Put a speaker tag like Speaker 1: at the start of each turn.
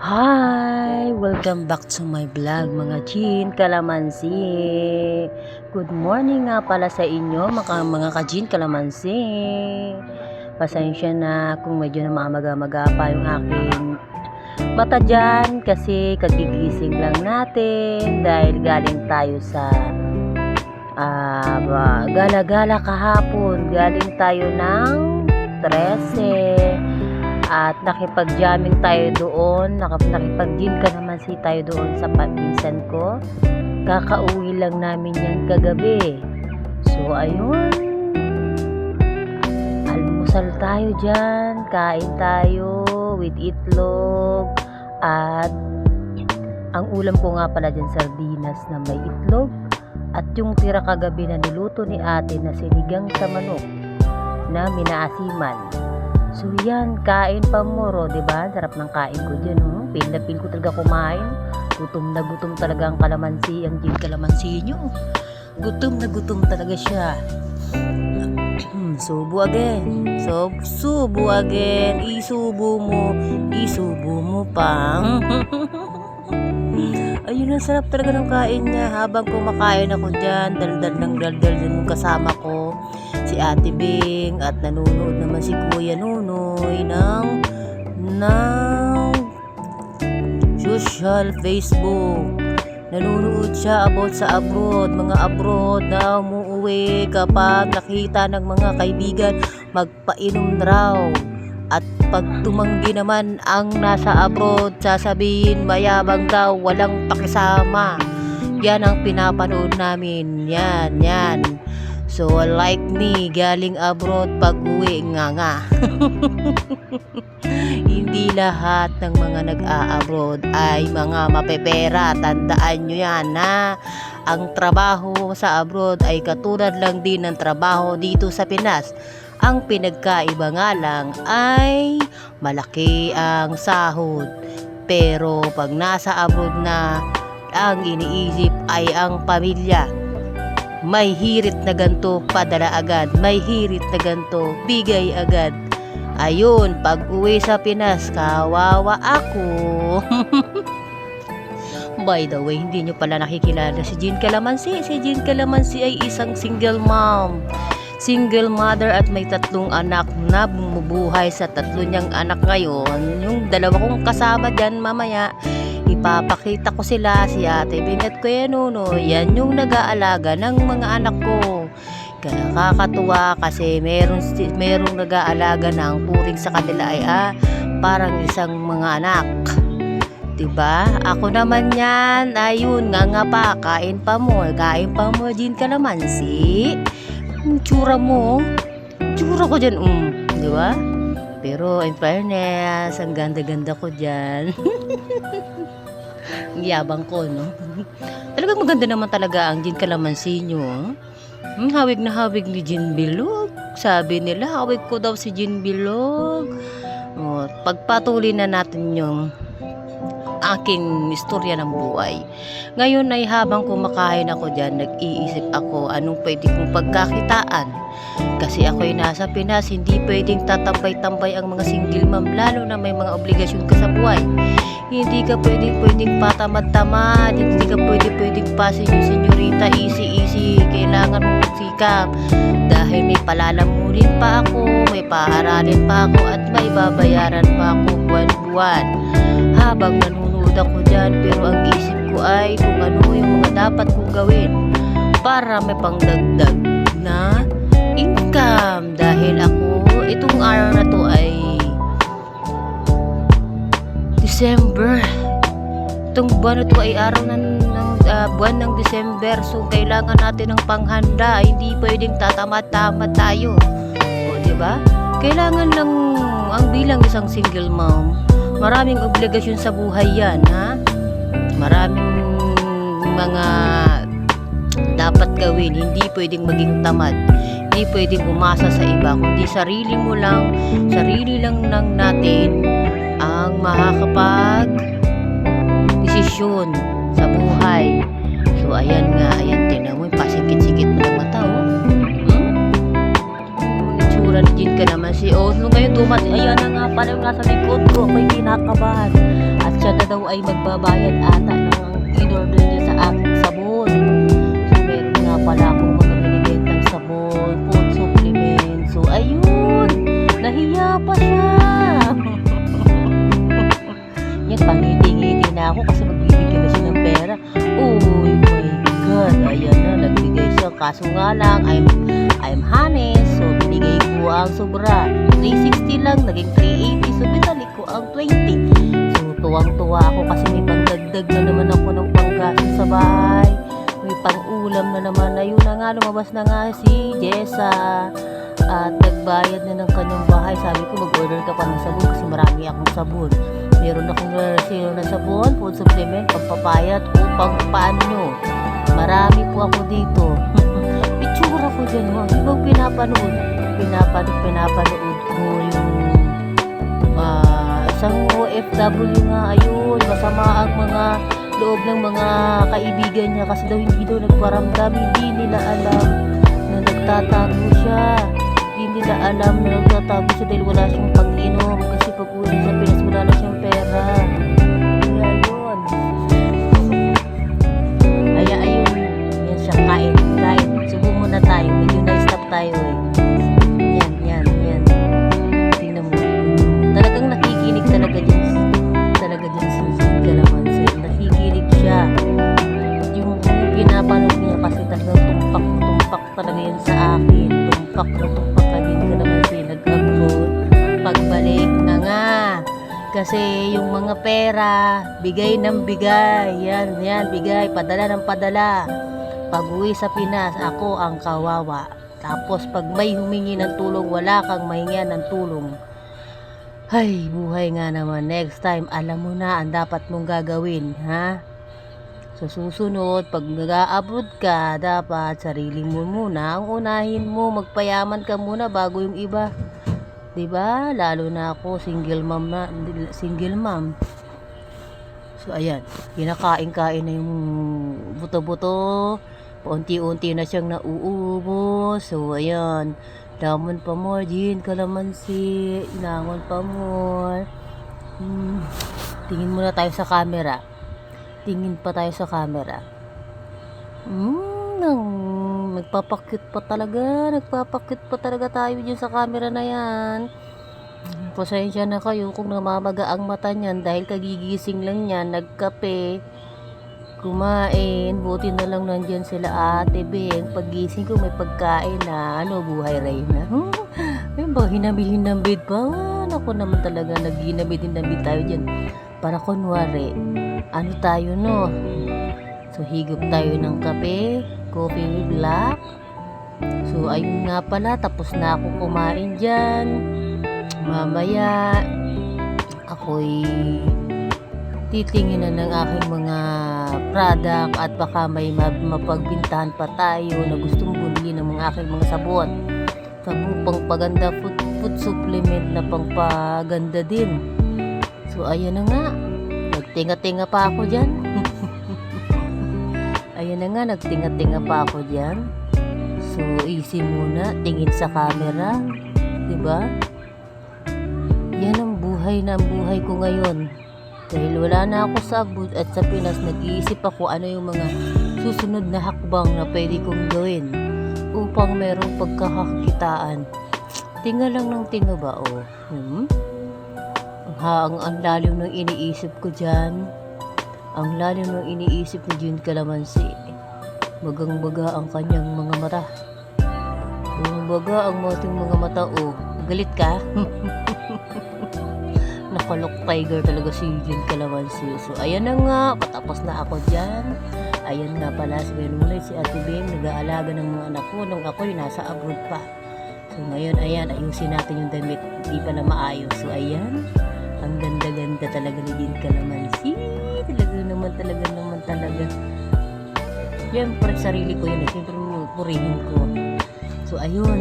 Speaker 1: Hi! Welcome back to my vlog mga Jean Kalamansi. Good morning nga pala sa inyo mga ka-Jean Kalamansi. Pasensya na kung medyo na maga-maga pa yung aking mata dyan kasi kagigising lang natin dahil galing tayo sa gala-gala kahapon. Galing tayo ng 13 at nakipag-jamming tayo doon, nakipag-gym ka naman tayo doon sa pinsan ko. Kakauwi lang namin yan kagabi. So ayun, almusal tayo dyan, kain tayo with itlog, at ang ulam ko nga pala dyan sardinas na may itlog, at yung tira kagabi na niluto ni ate na sinigang sa manok na minaasiman. So yan, kain pa moro, diba? Sarap ng kain ko dyan, oh. Pil na pil ko talaga kumain. Gutom na gutom talaga ang kalamansi, ang Jean Kalamansi nyo. Gutom na gutom talaga siya. Subo again. Subo again. Isubo mo pang. Ayun, ang sarap talaga ng kain niya. Habang kumakain ako dyan, daldal yung kasama ko, si Ate Bing, at nanonood naman si Kuya Nunoy ng social Facebook. Nanonood siya about sa abroad, mga abroad na umuwi kapag nakita ng mga kaibigan, magpainom raw. At pag tumanggi naman ang nasa abroad, sasabihin mayabang daw, walang pakisama. Yan ang pinapanood namin. Yan. So like me, galing abroad, pag uwi nga. Hindi lahat ng mga nag-a-abroad ay mga mapepera. Tandaan nyo yan, ha? Ang trabaho sa abroad ay katulad lang din ng trabaho dito sa Pinas. Ang pinagkaiba nga lang ay malaki ang sahod. Pero pag nasa abroad na, ang iniisip ay ang pamilya. May hirit na ganto, padala agad. May hirit na ganto, bigay agad. Ayun, pag uwi sa Pinas, kawawa ako. By the way, hindi nyo pala nakikilala si Jean Kalamansi. Si Jean Kalamansi ay isang single mom. Single mother at may 3 anak na bumubuhay sa 3 niyang anak ngayon. Yung 2 kong kasama dyan mamaya, ipapakita ko sila, si Ate Bing at Kuya Nunoy. Yan yung nag-aalaga ng mga anak ko. Kaya kakatuwa kasi merong nag-aalaga na ang puring sa kanila ay parang isang mga anak. Diba? Ako naman yan. Ayun, nga pa, kain pa mo, Jean Kalamansi. Tsura mo, tsura ko dyan, diba? Pero in fairness, ang ganda-ganda ko dyan. Ang yabang ko, no? Talagang maganda naman talaga ang Jean Kalamansi nyo. Hawig na hawig ni Jean Bilog. Sabi nila, hawig ko daw si Jean Bilog. Pagpatuloy na natin yung aking istorya ng buhay. Ngayon ay habang kumakain ako dyan, nag-iisip ako anong pwede kong pagkakitaan. Kasi ako'y nasa Pinas, hindi pwedeng tatambay-tambay ang mga single mom, lalo na may mga obligasyon ka sa buhay. Hindi ka pwedeng patamad-tamad, hindi ka pwedeng pasin yung senyorita, easy. Kailangan mong magsikap. Dahil may palalamunin pa ako, may paaralin pa ako, at may babayaran pa ako buwan-buwan. Habang nanonood ako dyan, pero ang isip ko ay kung ano yung mga dapat kong gawin para may pangdagdag na income. Dahil ako, itong araw na to ay December. Itong buwan na to ay araw ng buwan ng December. So kailangan natin ng panghanda. Hindi pwedeng tatamad-tamad tayo. O diba? Kailangan lang ang bilang isang single mom. Maraming obligasyon sa buhay yan, ha? Maraming mga dapat gawin. Hindi pwedeng maging tamad. Hindi pwedeng umasa sa iba. Kundi sarili lang natin ang makakapag-desisyon sa buhay. So, ayan, tinan mo, pasikit-sikit mo ng mata, oh. Itsura ni Jean Kalamansi. So ngayon ayan na nga pala yung nasa likod ko. Ako'y kinakabahan. At siya na daw ay magbabayad ata ng in-order niya sa aking sabon. So meron nga pala akong mga binibentang sabon, food supplement. So ayun, nahiya pa siya. Yan, pangiti-ngiti na ako kasi magbibigay na siya ng pera. Oh my God, ayan na, nagbigay siya. Kaso nga lang, I'm honest. So binigay ko ang sobra. 360 lang, naging 380. So binalik ko ang 20. So tuwang-tuwa ako kasi may pangdagdag na naman ako ng panggastos sa bahay. May pang-ulam na naman. Ayun na nga, lumabas na nga si Jessa. At nagbayad na ng kanyang bahay. Sabi ko, mag-order ka pa ng sabon kasi marami akong sabon. Meron akong sale na sabon, food supplement, pampapayat o pang paano nyo. Marami po ako dito. Itsura ko dyan mo. Ibang pinapanood ko yung isang OFW nga. Ayun, masama ang mga loob ng mga kaibigan niya kasi daw hindi daw nagparamdam. Hindi nila alam na nagtatago siya. Hindi nila alam na nagtatago siya dahil wala siyang pang-inom kasi pag uwi sa Pinas wala na siyang pera. Kaya ayun, yan siya, kain. Subo muna tayo, medyo na-stop tayo eh. Yan. Tingnan mo. Talagang nakikinig talaga dyan sa Kalamansi. Nakikinig siya. Yung pinapanood niya kasi talagang tumpak talaga yan sa akin. Tumpak ka din Kalamansi. Nag-upload. Pagbalik na nga. Kasi yung mga pera, bigay ng bigay. Yan, bigay. Padala ng padala. Pag uwi sa Pinas, ako ang kawawa. Tapos pag may humingi ng tulong, wala kang mahingian ng tulong. Ay, buhay nga naman. Next time, alam mo na ang dapat mong gagawin, ha? So, susunod, pag nag-a-abroad ka, dapat sarili mo muna ang unahin mo. Magpayaman ka muna bago yung iba. 'Di ba? Lalo na ako, single mom. So, ayan. Kinakain-kain na yung buto-buto. Paunti-unti na siyang nauubos. So, ayan. Damon pa more, Jean Kalamansi. Inangon pa more. Tingin muna tayo sa camera. Tingin pa tayo sa camera. Nagpapakit pa talaga tayo dyan sa camera na yan. Pasensya na kayo kung namamaga ang mata niyan dahil kagigising lang niyan, nagkape, kumain, buti na lang nandyan sila Ate Beng. Paggising ko may pagkain na, buhay Reyna. Ayun ba, hinamid pa. Ako naman talaga, naghinamid tayo dyan. Para kunwari, tayo no? So, higop tayo ng kape, coffee with black. So, ayun nga pala, tapos na ako kumain dyan. Mamaya, ako'y titingin na ng aking mga product at baka may mapagbintahan pa tayo na gustong bumili ng mga aking mga sabon. Sabon pangpaganda, food supplement na pangpaganda din. So, ayan na nga. Nagtinga-tinga pa ako dyan. Nagtinga-tinga pa ako dyan. So, easy muna. Tingin sa camera. Diba? Yan ang buhay ko ngayon. Dahil wala na ako sa abroad at sa Pinas, nag-iisip ako ano yung mga susunod na hakbang na pwede kong gawin upang merong pagkakakitaan. Tinga lang ng tinga ba, Ang lalim ng iniisip ko dyan. Ang lalim ng iniisip ni Jean Kalamansi. Bagang-baga ang kanyang mga mata. Bagang-baga ang ating mga mata, Galit ka? Nakalok tiger talaga si Jean Kalamansi. So, ayan na nga. Patapos na ako dyan. Ayan nga pala si Benulay, si Ate Beng. Nag-aalaga ng mga anak ko nung ako'y nasa abroad pa. So, ngayon, ayan. Ayusin natin yung damit. Hindi pa na maayos. So, ayan. Ang ganda-ganda talaga ni Jean Kalamansi. Talaga naman talaga. Siyempre, sarili ko yun. Siyempre, purihin ko. So, ayun.